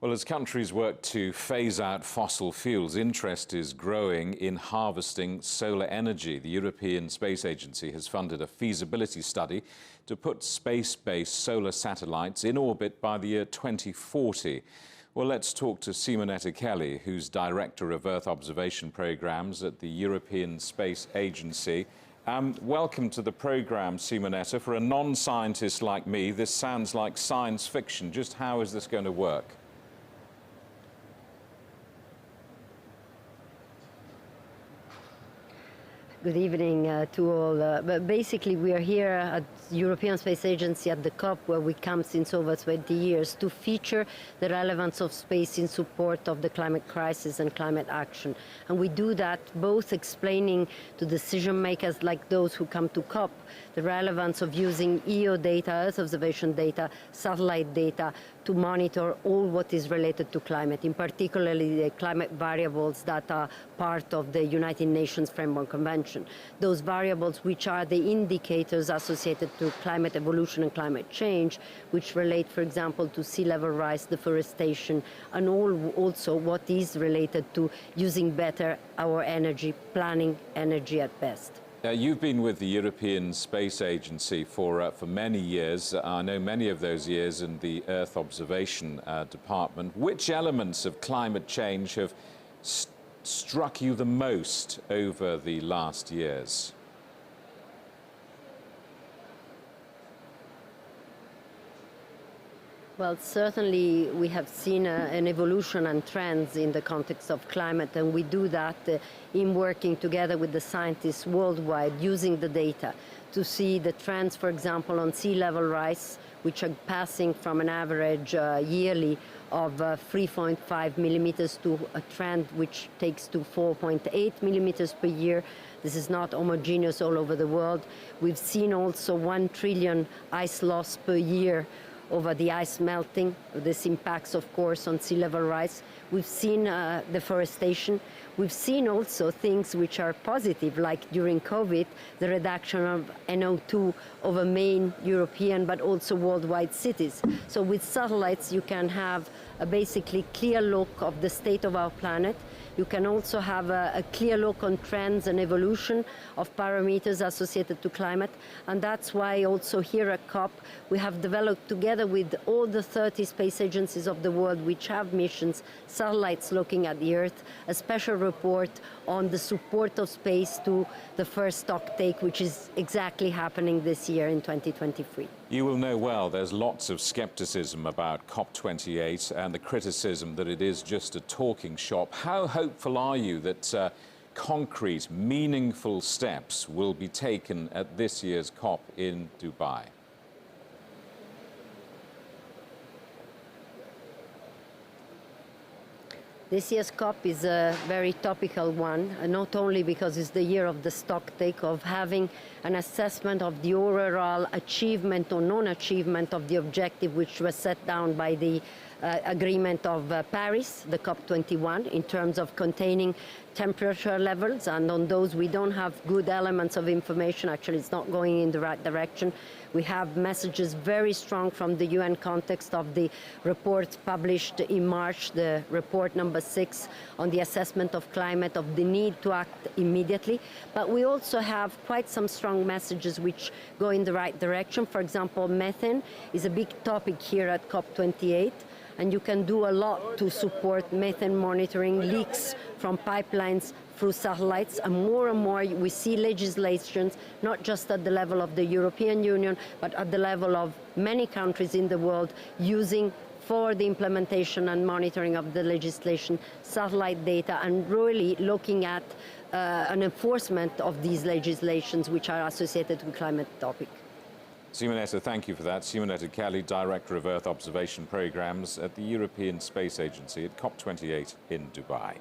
Well, as countries work to phase out fossil fuels, interest is growing in harvesting solar energy. The European Space Agency has funded a feasibility study to put space-based solar satellites in orbit by the year 2040. Well, let's talk to Simonetta Cheli, who's Director of Earth Observation Programs at the European Space Agency. Welcome to the program, Simonetta. For a non-scientist like me, this sounds like science fiction. Just how is this going to work? Good evening to all. But basically, we are here at the European Space Agency at the COP, where we come since over 20 years, to feature the relevance of space in support of the climate crisis and climate action. And we do that both explaining to decision makers like those who come to COP the relevance of using EO data, Earth observation data, satellite data, to monitor all what is related to climate, in particularly the climate variables that are part of the United Nations Framework Convention. Those variables which are the indicators associated to climate evolution and climate change, which relate, for example, to sea level rise, deforestation, and also what is related to using better our energy, planning energy at best. You've been with the European Space Agency for many years. I know many of those years in the Earth Observation Department. Which elements of climate change have struck you the most over the last years? Well, certainly we have seen an evolution and trends in the context of climate, and we do that in working together with the scientists worldwide, using the data to see the trends, for example, on sea level rise, which are passing from an average yearly of 3.5 millimeters to a trend which takes to 4.8 millimeters per year. This is not homogeneous all over the world. We've seen also 1 trillion ice loss per year over the ice melting. This impacts, of course, on sea level rise. We've seen deforestation. We've seen also things which are positive, like during COVID, the reduction of NO2 over main European but also worldwide cities. So with satellites, you can have a basically clear look of the state of our planet. You can also have a clear look on trends and evolution of parameters associated to climate. And that's why also here at COP, we have developed together with all the 30 space agencies of the world which have missions, satellites looking at the Earth, a special report on the support of space to the first stock take, which is exactly happening this year in 2023. You will know well there's lots of skepticism about COP28 and the criticism that it is just a talking shop. How hopeful are you that concrete, meaningful steps will be taken at this year's COP in Dubai? This year's COP is a very topical one, not only because it's the year of the stock-take, of having an assessment of the overall achievement or non-achievement of the objective which was set down by the agreement of Paris, the COP21, in terms of containing temperature levels, and on those we don't have good elements of information. Actually, it's not going in the right direction. We have messages very strong from the UN context of the report published in March, the report number 6 on the assessment of climate, of the need to act immediately. But we also have quite some strong messages which go in the right direction. For example, methane is a big topic here at COP28. And you can do a lot to support methane monitoring, leaks from pipelines through satellites, and more we see legislations, not just at the level of the European Union, but at the level of many countries in the world, using for the implementation and monitoring of the legislation, satellite data, and really looking at an enforcement of these legislations which are associated with climate topic. Simonetta, thank you for that. Simonetta Cheli, Director of Earth Observation Programs at the European Space Agency at COP28 in Dubai.